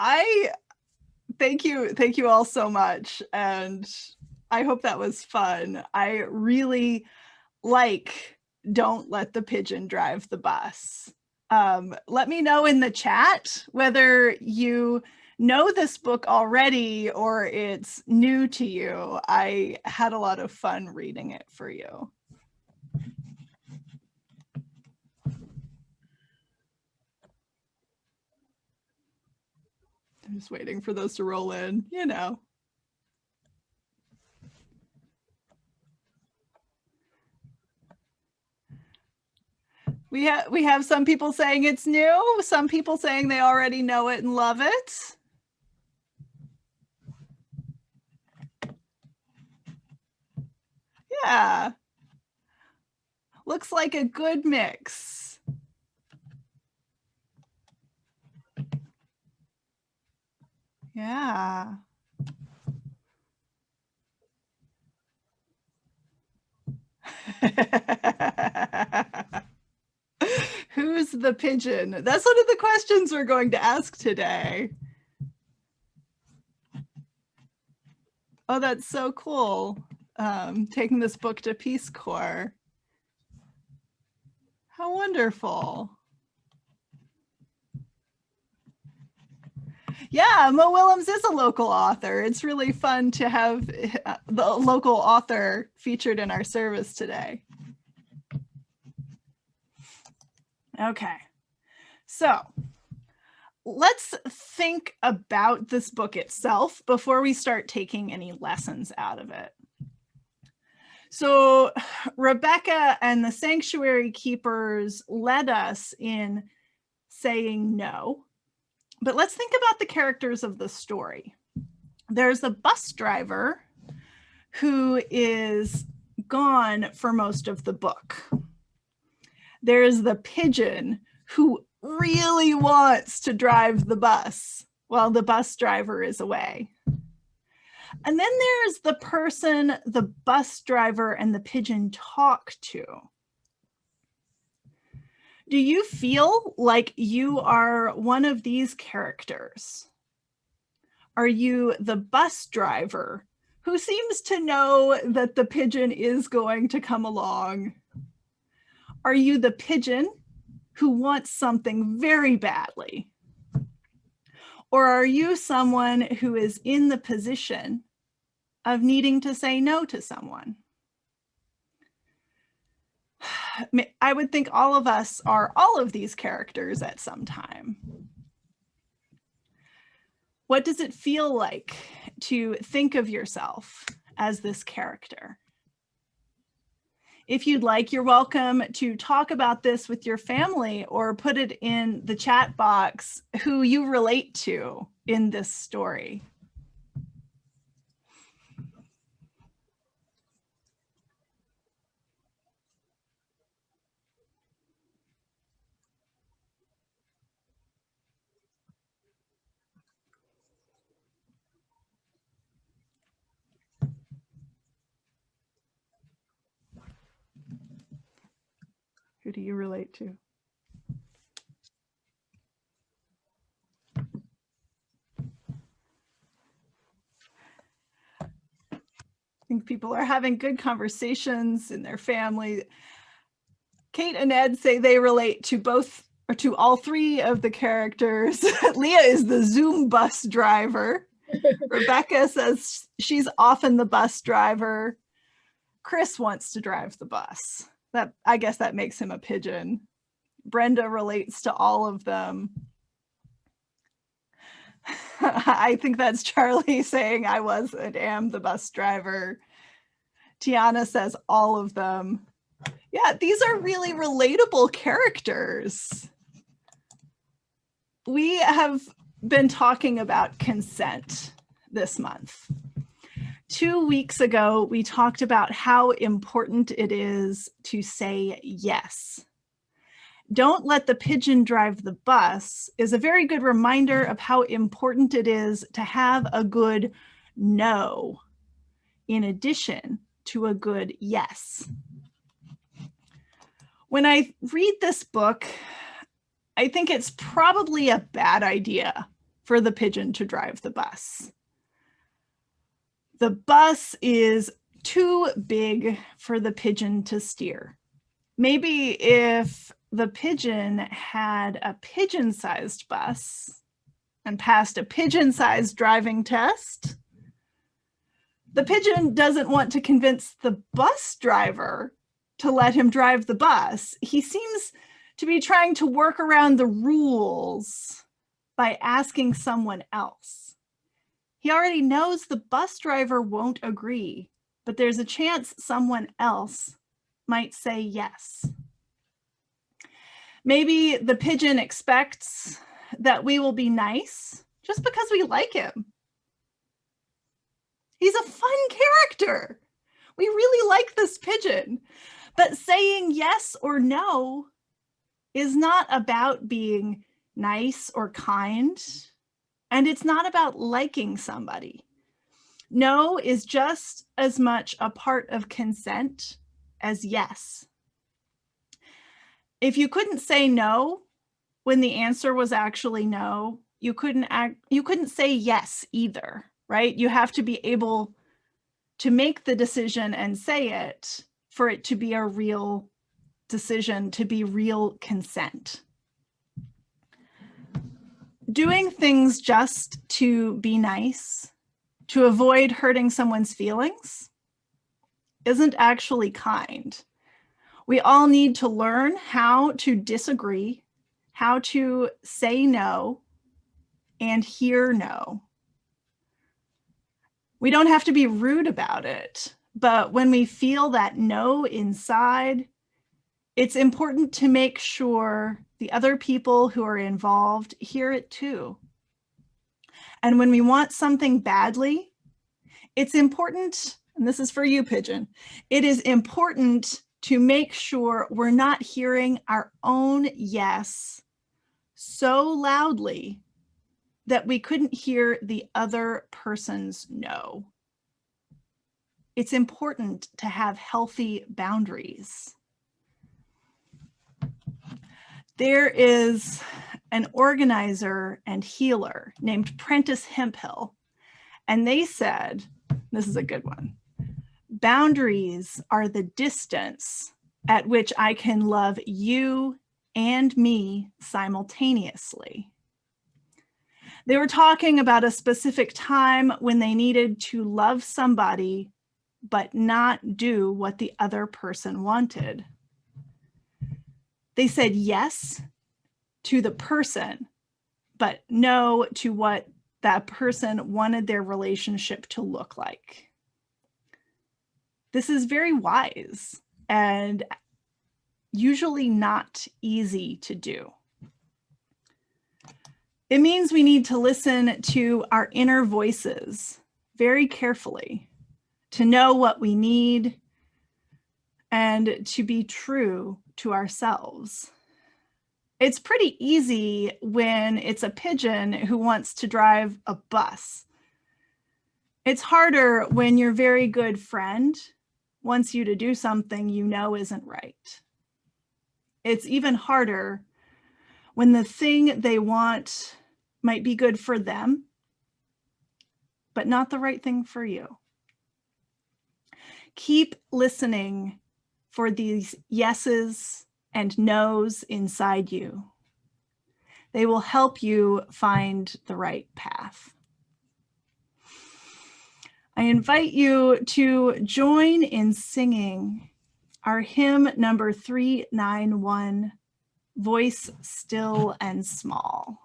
I thank you all so much, and I hope that was fun. I really like Don't Let the Pigeon Drive the Bus. Let me know in the chat whether you know this book already or it's new to you. I had a lot of fun reading it for you. I'm just waiting for those to roll in, you know. We have some people saying it's new, some people saying they already know it and love it. Yeah. Looks like a good mix. Yeah. Who's the pigeon? That's one of the questions we're going to ask today. Oh, that's so cool. Taking this book to Peace Corps. How wonderful. Yeah, Mo Willems is a local author. It's really fun to have the local author featured in our service today. Okay, so let's think about this book itself before we start taking any lessons out of it. So Rebecca and the Sanctuary Keepers led us in saying no, but let's think about the characters of the story. There's a bus driver who is gone for most of the book. There's the pigeon who really wants to drive the bus while the bus driver is away. And then there's the person the bus driver and the pigeon talk to. Do you feel like you are one of these characters? Are you the bus driver who seems to know that the pigeon is going to come along? Are you the pigeon who wants something very badly? Or are you someone who is in the position of needing to say no to someone? I would think all of us are all of these characters at some time. What does it feel like to think of yourself as this character? If you'd like, you're welcome to talk about this with your family or put it in the chat box who you relate to in this story. Who do you relate to? I think people are having good conversations in their family. Kate and Ed say they relate to both or to all three of the characters. Leah is the Zoom bus driver. Rebecca says she's often the bus driver. Chris wants to drive the bus. I guess that makes him a pigeon. Brenda relates to all of them. I think that's Charlie saying I was and am the bus driver. Tiana says all of them. Yeah, these are really relatable characters. We have been talking about consent this month. 2 weeks ago, we talked about how important it is to say yes. Don't Let the Pigeon Drive the Bus is a very good reminder of how important it is to have a good no in addition to a good yes. When I read this book, I think it's probably a bad idea for the pigeon to drive the bus. The bus is too big for the pigeon to steer. Maybe if the pigeon had a pigeon-sized bus and passed a pigeon-sized driving test, the pigeon doesn't want to convince the bus driver to let him drive the bus. He seems to be trying to work around the rules by asking someone else. He already knows the bus driver won't agree, but there's a chance someone else might say yes. Maybe the pigeon expects that we will be nice just because we like him. He's a fun character. We really like this pigeon, but saying yes or no is not about being nice or kind, and it's not about liking somebody. No is just as much a part of consent as yes. If you couldn't say no when the answer was actually no, you couldn't say yes either, right? You have to be able to make the decision and say it for it to be a real decision, to be real consent. Doing things just to be nice, to avoid hurting someone's feelings, isn't actually kind. We all need to learn how to disagree, how to say no, and hear no. We don't have to be rude about it, but when we feel that no inside, it's important to make sure the other people who are involved hear it too. And when we want something badly, it's important, and this is for you, pigeon, it is important to make sure we're not hearing our own yes so loudly that we couldn't hear the other person's no. It's important to have healthy boundaries. There is an organizer and healer named Prentice Hemphill, and they said, this is a good one, boundaries are the distance at which I can love you and me simultaneously. They were talking about a specific time when they needed to love somebody but not do what the other person wanted. They said yes to the person, but no to what that person wanted their relationship to look like. This is very wise and usually not easy to do. It means we need to listen to our inner voices very carefully, to know what we need, and to be true to ourselves. It's pretty easy when it's a pigeon who wants to drive a bus. It's harder when your very good friend wants you to do something you know isn't right. It's even harder when the thing they want might be good for them, but not the right thing for you. Keep listening for these yeses and nos inside you. They will help you find the right path. I invite you to join in singing our hymn number 391, Voice Still and Small.